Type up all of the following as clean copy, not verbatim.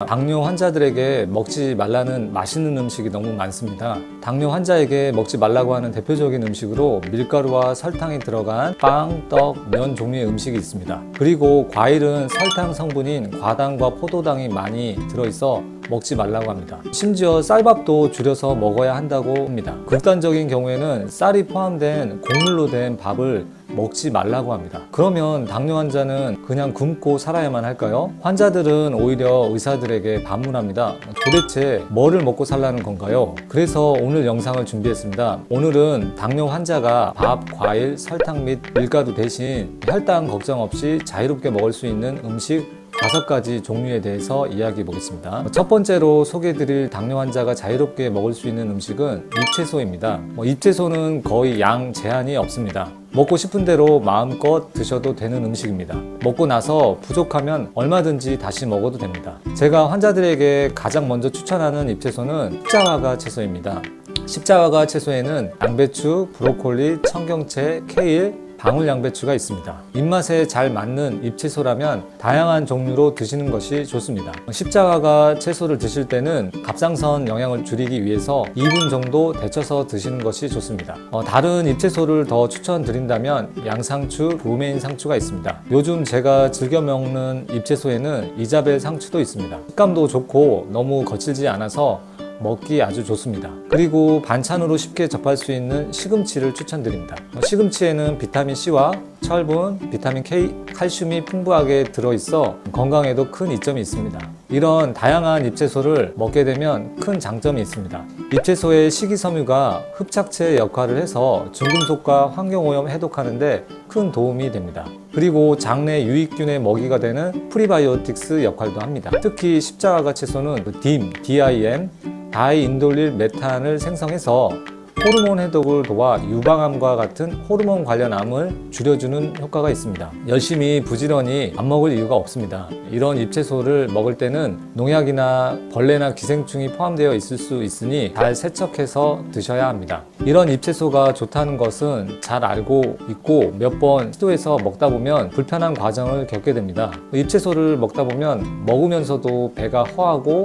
당뇨 환자들에게 먹지 말라는 맛있는 음식이 너무 많습니다. 당뇨 환자에게 먹지 말라고 하는 대표적인 음식으로 밀가루와 설탕이 들어간 빵, 떡, 면 종류의 음식이 있습니다. 그리고 과일은 설탕 성분인 과당과 포도당이 많이 들어있어 먹지 말라고 합니다. 심지어 쌀밥도 줄여서 먹어야 한다고 합니다. 극단적인 경우에는 쌀이 포함된 곡물로 된 밥을 먹지 말라고 합니다. 그러면 당뇨 환자는 그냥 굶고 살아야만 할까요? 환자들은 오히려 의사들에게 반문합니다. 도대체 뭐를 먹고 살라는 건가요? 그래서 오늘 영상을 준비했습니다. 오늘은 당뇨 환자가 밥, 과일, 설탕 및 밀가루 대신 혈당 걱정 없이 자유롭게 먹을 수 있는 음식 5가지 종류에 대해서 이야기해 보겠습니다. 첫 번째로 소개해드릴 당뇨 환자가 자유롭게 먹을 수 있는 음식은 잎채소입니다. 잎채소는 거의 양 제한이 없습니다. 먹고 싶은 대로 마음껏 드셔도 되는 음식입니다. 먹고 나서 부족하면 얼마든지 다시 먹어도 됩니다. 제가 환자들에게 가장 먼저 추천하는 잎채소는 십자화가 채소입니다. 십자화가 채소에는 양배추, 브로콜리, 청경채, 케일, 방울양배추가 있습니다. 입맛에 잘 맞는 잎채소라면 다양한 종류로 드시는 것이 좋습니다. 십자화가 채소를 드실 때는 갑상선 영양을 줄이기 위해서 2분 정도 데쳐서 드시는 것이 좋습니다. 다른 잎채소를 더 추천드린다면 양상추, 로메인 상추가 있습니다. 요즘 제가 즐겨 먹는 잎채소에는 이자벨 상추도 있습니다. 식감도 좋고 너무 거칠지 않아서 먹기 아주 좋습니다. 그리고 반찬으로 쉽게 접할 수 있는 시금치를 추천드립니다. 시금치에는 비타민C와 철분, 비타민 K, 칼슘이 풍부하게 들어있어 건강에도 큰 이점이 있습니다. 이런 다양한 잎채소를 먹게 되면 큰 장점이 있습니다. 잎채소의 식이섬유가 흡착제 역할을 해서 중금속과 환경오염 해독하는데 큰 도움이 됩니다. 그리고 장내 유익균의 먹이가 되는 프리바이오틱스 역할도 합니다. 특히 십자화가 채소는 DIM, 다이인돌릴 메탄을 생성해서 호르몬 해독을 도와 유방암과 같은 호르몬 관련 암을 줄여주는 효과가 있습니다. 열심히 부지런히 안 먹을 이유가 없습니다. 이런 잎채소를 먹을 때는 농약이나 벌레나 기생충이 포함되어 있을 수 있으니 잘 세척해서 드셔야 합니다. 이런 잎채소가 좋다는 것은 잘 알고 있고 몇 번 시도해서 먹다 보면 불편한 과정을 겪게 됩니다. 잎채소를 먹다 보면 먹으면서도 배가 허하고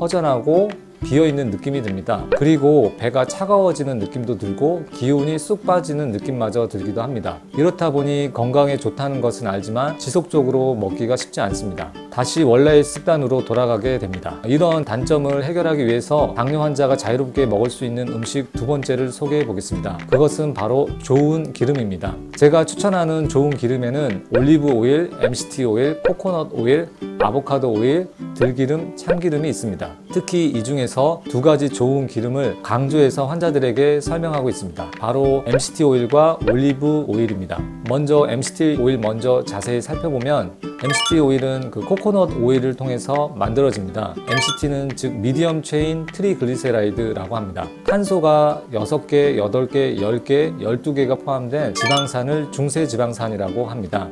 허전하고 비어있는 느낌이 듭니다. 그리고 배가 차가워지는 느낌도 들고 기운이 쑥 빠지는 느낌마저 들기도 합니다. 이렇다 보니 건강에 좋다는 것은 알지만 지속적으로 먹기가 쉽지 않습니다. 다시 원래의 습관으로 돌아가게 됩니다. 이런 단점을 해결하기 위해서 당뇨 환자가 자유롭게 먹을 수 있는 음식 두 번째를 소개해 보겠습니다. 그것은 바로 좋은 기름입니다. 제가 추천하는 좋은 기름에는 올리브 오일, MCT 오일, 코코넛 오일, 아보카도 오일, 들기름, 참기름이 있습니다. 특히 이 중에서 2가지 좋은 기름을 강조해서 환자들에게 설명하고 있습니다. 바로 MCT 오일과 올리브 오일입니다. 먼저 MCT 오일 먼저 자세히 살펴보면 MCT 오일은 코코넛 오일을 통해서 만들어집니다. MCT는 즉 미디엄 체인 트리글리세라이드라고 합니다. 탄소가 6개, 8개, 10개, 12개가 포함된 지방산을 중세지방산이라고 합니다.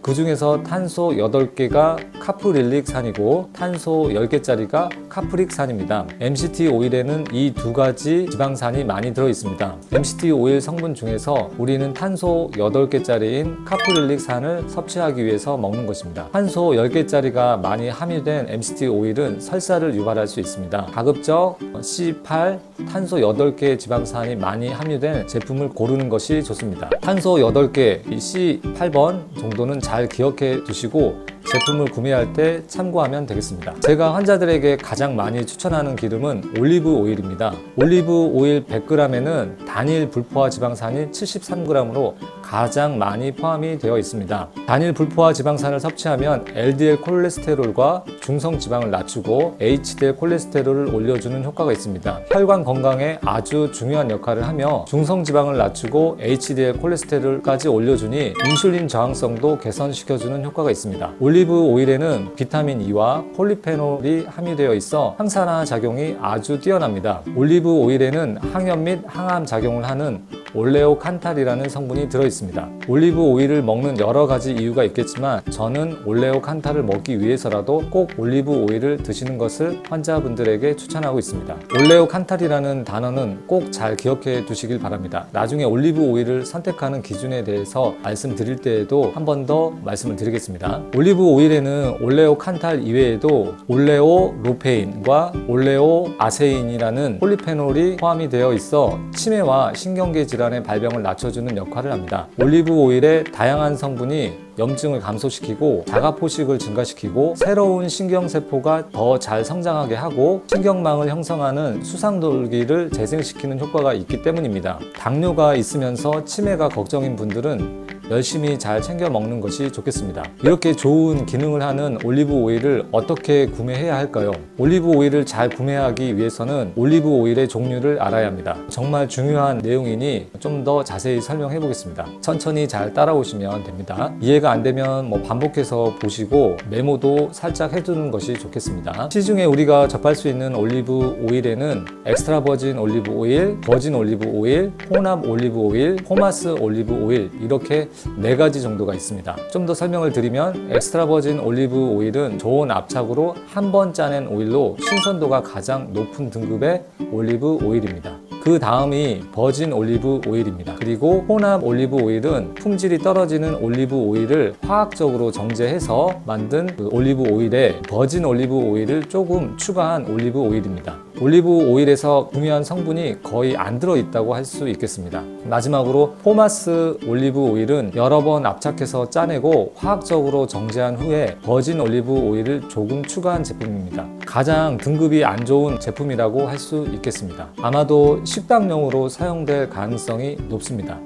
그 중에서 탄소 8개가 카프릴릭산이고 탄소 10개짜리가 카프릭산입니다. MCT 오일에는 이 2가지 지방산이 많이 들어있습니다. MCT 오일 성분 중에서 우리는 탄소 8개짜리인 카프릴릭산을 섭취하기 위해서 먹는 것입니다. 탄소 10개짜리가 많이 함유된 MCT 오일은 설사를 유발할 수 있습니다. 가급적 C8, 탄소 8개 지방산이 많이 함유된 제품을 고르는 것이 좋습니다. 탄소 8개, C8번 정도는 잘 기억해 두시고 제품을 구매할 때 참고하면 되겠습니다. 제가 환자들에게 가장 많이 추천하는 기름은 올리브 오일입니다. 올리브 오일 100g에는 단일 불포화 지방산이 73g으로 가장 많이 포함이 되어 있습니다. 단일 불포화 지방산을 섭취하면 LDL 콜레스테롤과 중성 지방을 낮추고 HDL 콜레스테롤을 올려주는 효과가 있습니다. 혈관 건강에 아주 중요한 역할을 하며 중성 지방을 낮추고 HDL 콜레스테롤까지 올려주니 인슐린 저항성도 개선시켜주는 효과가 있습니다. 올리브 오일에는 비타민 E와 폴리페놀이 함유되어 있어 항산화 작용이 아주 뛰어납니다. 올리브 오일에는 항염 및 항암 작용을 하는 올레오칸탈이라는 성분이 들어있습니다. 올리브 오일을 먹는 여러 가지 이유가 있겠지만 저는 올레오칸탈을 먹기 위해서라도 꼭 올리브 오일을 드시는 것을 환자분들에게 추천하고 있습니다. 올레오칸탈이라는 단어는 꼭 잘 기억해 두시길 바랍니다. 나중에 올리브 오일을 선택하는 기준에 대해서 말씀드릴 때에도 한 번 더 말씀을 드리겠습니다. 올리브 오일에는 올레오칸탈 이외에도 올레오로페인과 올레오아세인이라는 폴리페놀이 포함이 되어 있어 치매와 신경계 질환의 발병을 낮춰주는 역할을 합니다. 올리브 오일의 다양한 성분이 염증을 감소시키고 자가포식을 증가시키고 새로운 신경세포가 더 잘 성장하게 하고 신경망을 형성하는 수상돌기를 재생시키는 효과가 있기 때문입니다. 당뇨가 있으면서 치매가 걱정인 분들은 열심히 잘 챙겨 먹는 것이 좋겠습니다. 이렇게 좋은 기능을 하는 올리브 오일을 어떻게 구매해야 할까요? 올리브 오일을 잘 구매하기 위해서는 올리브 오일의 종류를 알아야 합니다. 정말 중요한 내용이니 좀 더 자세히 설명해 보겠습니다. 천천히 잘 따라오시면 됩니다. 이해가 안 되면 반복해서 보시고 메모도 살짝 해두는 것이 좋겠습니다. 시중에 우리가 접할 수 있는 올리브 오일에는 엑스트라 버진 올리브 오일, 버진 올리브 오일, 혼합 올리브 오일, 포마스 올리브 오일 이렇게 4가지 정도가 있습니다. 좀 더 설명을 드리면 엑스트라 버진 올리브 오일은 좋은 압착으로 한 번 짜낸 오일로 신선도가 가장 높은 등급의 올리브 오일입니다. 그 다음이 버진 올리브 오일입니다. 그리고 혼합 올리브 오일은 품질이 떨어지는 올리브 오일을 화학적으로 정제해서 만든 그 올리브 오일에 버진 올리브 오일을 조금 추가한 올리브 오일입니다. 올리브 오일에서 중요한 성분이 거의 안 들어있다고 할 수 있겠습니다. 마지막으로 포마스 올리브 오일은 여러 번 압착해서 짜내고 화학적으로 정제한 후에 버진 올리브 오일을 조금 추가한 제품입니다. 가장 등급이 안 좋은 제품이라고 할 수 있겠습니다. 아마도 식당용으로 사용될 가능성이 높습니다.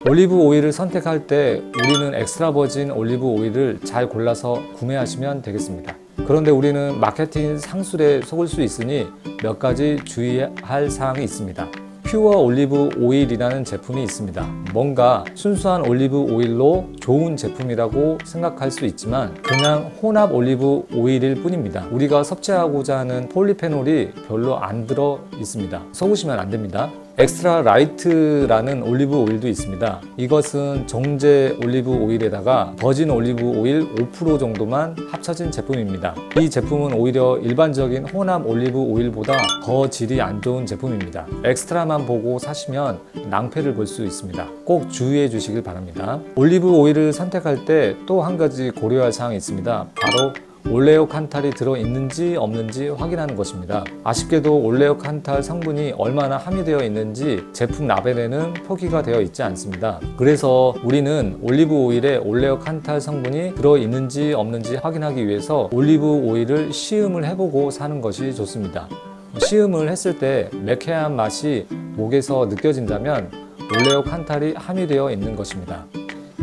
올리브 오일을 선택할 때 우리는 엑스트라 버진 올리브 오일을 잘 골라서 구매하시면 되겠습니다. 그런데 우리는 마케팅 상술에 속을 수 있으니 몇 가지 주의할 사항이 있습니다. 퓨어 올리브 오일이라는 제품이 있습니다. 뭔가 순수한 올리브 오일로 좋은 제품이라고 생각할 수 있지만 그냥 혼합 올리브 오일일 뿐입니다. 우리가 섭취하고자 하는 폴리페놀이 별로 안 들어 있습니다. 속으시면 안 됩니다. 엑스트라 라이트라는 올리브 오일도 있습니다. 이것은 정제 올리브 오일에다가 버진 올리브 오일 5% 정도만 합쳐진 제품입니다. 이 제품은 오히려 일반적인 혼합 올리브 오일보다 더 질이 안 좋은 제품입니다. 엑스트라만 보고 사시면 낭패를 볼 수 있습니다. 꼭 주의해 주시길 바랍니다. 올리브 오일을 선택할 때 또 한 가지 고려할 사항이 있습니다. 바로 올레오칸탈이 들어있는지 없는지 확인하는 것입니다. 아쉽게도 올레오칸탈 성분이 얼마나 함유되어 있는지 제품 라벨에는 표기가 되어 있지 않습니다. 그래서 우리는 올리브 오일에 올레오칸탈 성분이 들어있는지 없는지 확인하기 위해서 올리브 오일을 시음을 해보고 사는 것이 좋습니다. 시음을 했을 때 매캐한 맛이 목에서 느껴진다면 올레오칸탈이 함유되어 있는 것입니다.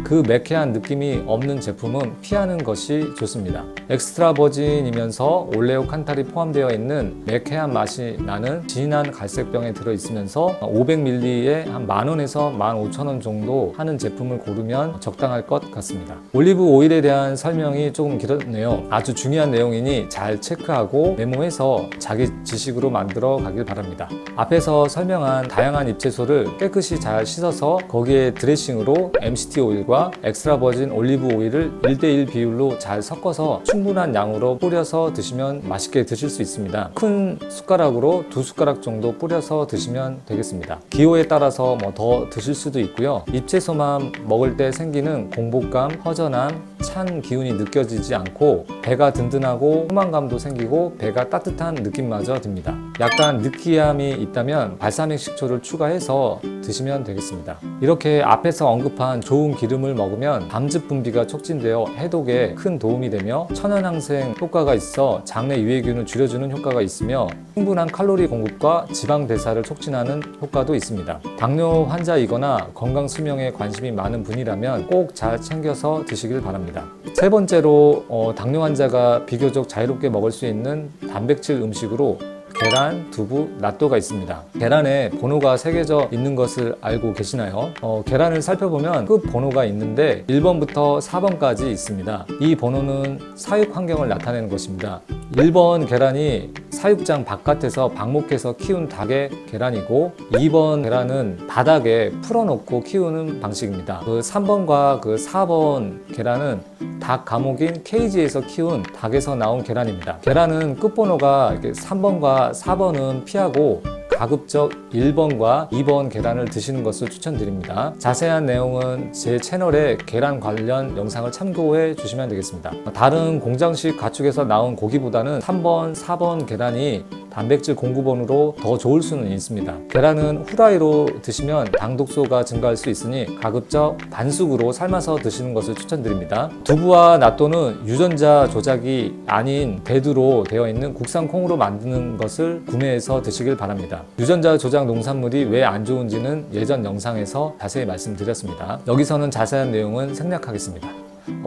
그 매캐한 느낌이 없는 제품은 피하는 것이 좋습니다. 엑스트라 버진이면서 올레오칸탈이 포함되어 있는 매캐한 맛이 나는 진한 갈색병에 들어있으면서 500ml에 한 만원에서 15,000원 정도 하는 제품을 고르면 적당할 것 같습니다. 올리브 오일에 대한 설명이 조금 길었네요. 아주 중요한 내용이니 잘 체크하고 메모해서 자기 지식으로 만들어 가길 바랍니다. 앞에서 설명한 다양한 잎채소를 깨끗이 잘 씻어서 거기에 드레싱으로 MCT 오일과 엑스트라 버진 올리브 오일을 1:1 비율로 잘 섞어서 충분한 양으로 뿌려서 드시면 맛있게 드실 수 있습니다. 큰 숟가락으로 2숟가락 정도 뿌려서 드시면 되겠습니다. 기호에 따라서 더 드실 수도 있고요. 잎채소만 먹을 때 생기는 공복감, 허전함, 찬 기운이 느껴지지 않고 배가 든든하고 포만감도 생기고 배가 따뜻한 느낌마저 듭니다. 약간 느끼함이 있다면 발사믹 식초를 추가해서 드시면 되겠습니다. 이렇게 앞에서 언급한 좋은 기름을 먹으면 담즙 분비가 촉진되어 해독에 큰 도움이 되며 천연항생 효과가 있어 장내 유해균을 줄여주는 효과가 있으며 충분한 칼로리 공급과 지방 대사를 촉진하는 효과도 있습니다. 당뇨 환자이거나 건강 수명에 관심이 많은 분이라면 꼭 잘 챙겨서 드시길 바랍니다. 세 번째로 당뇨 환자가 비교적 자유롭게 먹을 수 있는 단백질 음식으로 계란, 두부, 낫또가 있습니다. 계란에 번호가 새겨져 있는 것을 알고 계시나요? 계란을 살펴보면 끝 번호가 있는데 1번부터 4번까지 있습니다. 이 번호는 사육 환경을 나타내는 것입니다. 1번 계란이 사육장 바깥에서 방목해서 키운 닭의 계란이고, 2번 계란은 바닥에 풀어놓고 키우는 방식입니다. 그 3번과 그 4번 계란은 닭 감옥인 케이지에서 키운 닭에서 나온 계란입니다. 계란은 끝번호가 3번과 4번은 피하고 가급적 1번과 2번 계란을 드시는 것을 추천드립니다. 자세한 내용은 제 채널에 계란 관련 영상을 참고해 주시면 되겠습니다. 다른 공장식 가축에서 나온 고기보다는 3번, 4번 계란이 단백질 공급원으로 더 좋을 수는 있습니다. 계란은 후라이로 드시면 당독소가 증가할 수 있으니 가급적 반숙으로 삶아서 드시는 것을 추천드립니다. 두부와 낫또는 유전자 조작이 아닌 배두로 되어 있는 국산 콩으로 만드는 것을 구매해서 드시길 바랍니다. 유전자 조작 농산물이 왜 안 좋은지는 예전 영상에서 자세히 말씀드렸습니다. 여기서는 자세한 내용은 생략하겠습니다.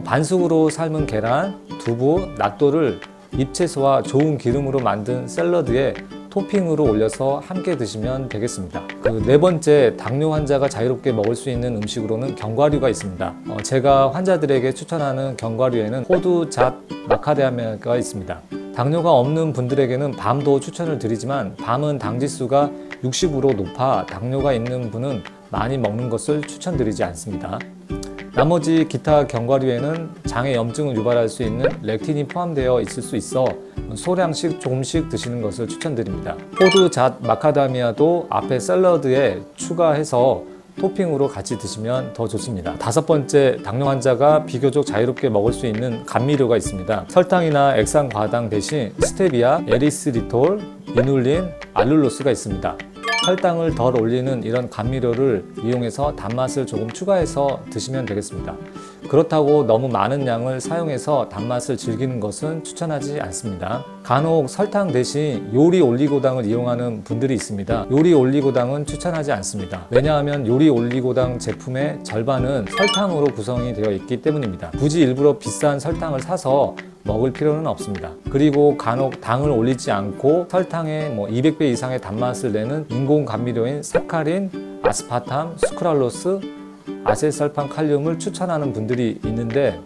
반숙으로 삶은 계란, 두부, 낫또를 잎채소와 좋은 기름으로 만든 샐러드에 토핑으로 올려서 함께 드시면 되겠습니다. 그 네 번째, 당뇨 환자가 자유롭게 먹을 수 있는 음식으로는 견과류가 있습니다. 제가 환자들에게 추천하는 견과류에는 호두, 잣, 마카데미아가 있습니다. 당뇨가 없는 분들에게는 밤도 추천을 드리지만 밤은 당지수가 60으로 높아 당뇨가 있는 분은 많이 먹는 것을 추천드리지 않습니다. 나머지 기타 견과류에는 장의 염증을 유발할 수 있는 렉틴이 포함되어 있을 수 있어 소량씩 조금씩 드시는 것을 추천드립니다. 호두, 잣, 마카다미아도 앞에 샐러드에 추가해서 토핑으로 같이 드시면 더 좋습니다. 다섯 번째, 당뇨 환자가 비교적 자유롭게 먹을 수 있는 감미료가 있습니다. 설탕이나 액상 과당 대신 스테비아, 에리스리톨, 이눌린, 알룰로스가 있습니다. 혈당을 덜 올리는 이런 감미료를 이용해서 단맛을 조금 추가해서 드시면 되겠습니다. 그렇다고 너무 많은 양을 사용해서 단맛을 즐기는 것은 추천하지 않습니다. 간혹 설탕 대신 요리 올리고당을 이용하는 분들이 있습니다. 요리 올리고당은 추천하지 않습니다. 왜냐하면 요리 올리고당 제품의 절반은 설탕으로 구성이 되어 있기 때문입니다. 굳이 일부러 비싼 설탕을 사서 먹을 필요는 없습니다. 그리고 간혹 당을 올리지 않고 설탕의 200배 이상의 단맛을 내는 인공 감미료인 사카린, 아스파탐, 수크랄로스, 아세설판칼륨을 추천하는 분들이 있는데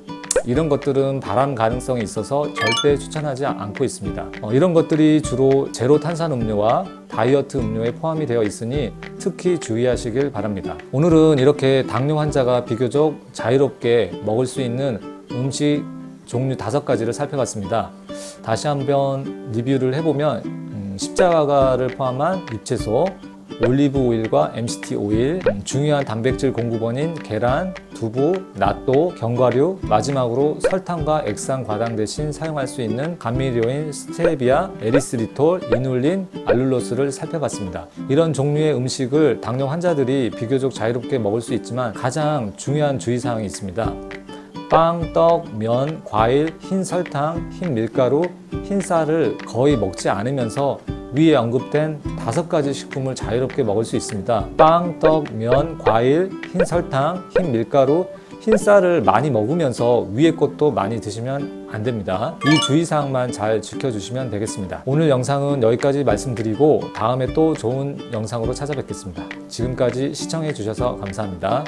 이런 것들은 발암 가능성이 있어서 절대 추천하지 않고 있습니다. 이런 것들이 주로 제로 탄산 음료와 다이어트 음료에 포함이 되어 있으니 특히 주의하시길 바랍니다. 오늘은 이렇게 당뇨 환자가 비교적 자유롭게 먹을 수 있는 음식 종류 5가지를 살펴봤습니다. 다시 한번 리뷰를 해보면 십자가를 포함한 잎채소, 올리브 오일과 MCT 오일, 중요한 단백질 공급원인 계란, 두부, 낫또, 견과류, 마지막으로 설탕과 액상 과당 대신 사용할 수 있는 감미료인 스테비아, 에리스리톨, 이눌린, 알룰로스를 살펴봤습니다. 이런 종류의 음식을 당뇨 환자들이 비교적 자유롭게 먹을 수 있지만 가장 중요한 주의사항이 있습니다. 빵, 떡, 면, 과일, 흰 설탕, 흰 밀가루, 흰 쌀을 거의 먹지 않으면서 위에 언급된 5가지 식품을 자유롭게 먹을 수 있습니다. 빵, 떡, 면, 과일, 흰 설탕, 흰 밀가루, 흰 쌀을 많이 먹으면서 위에 것도 많이 드시면 안 됩니다. 이 주의사항만 잘 지켜주시면 되겠습니다. 오늘 영상은 여기까지 말씀드리고 다음에 또 좋은 영상으로 찾아뵙겠습니다. 지금까지 시청해 주셔서 감사합니다.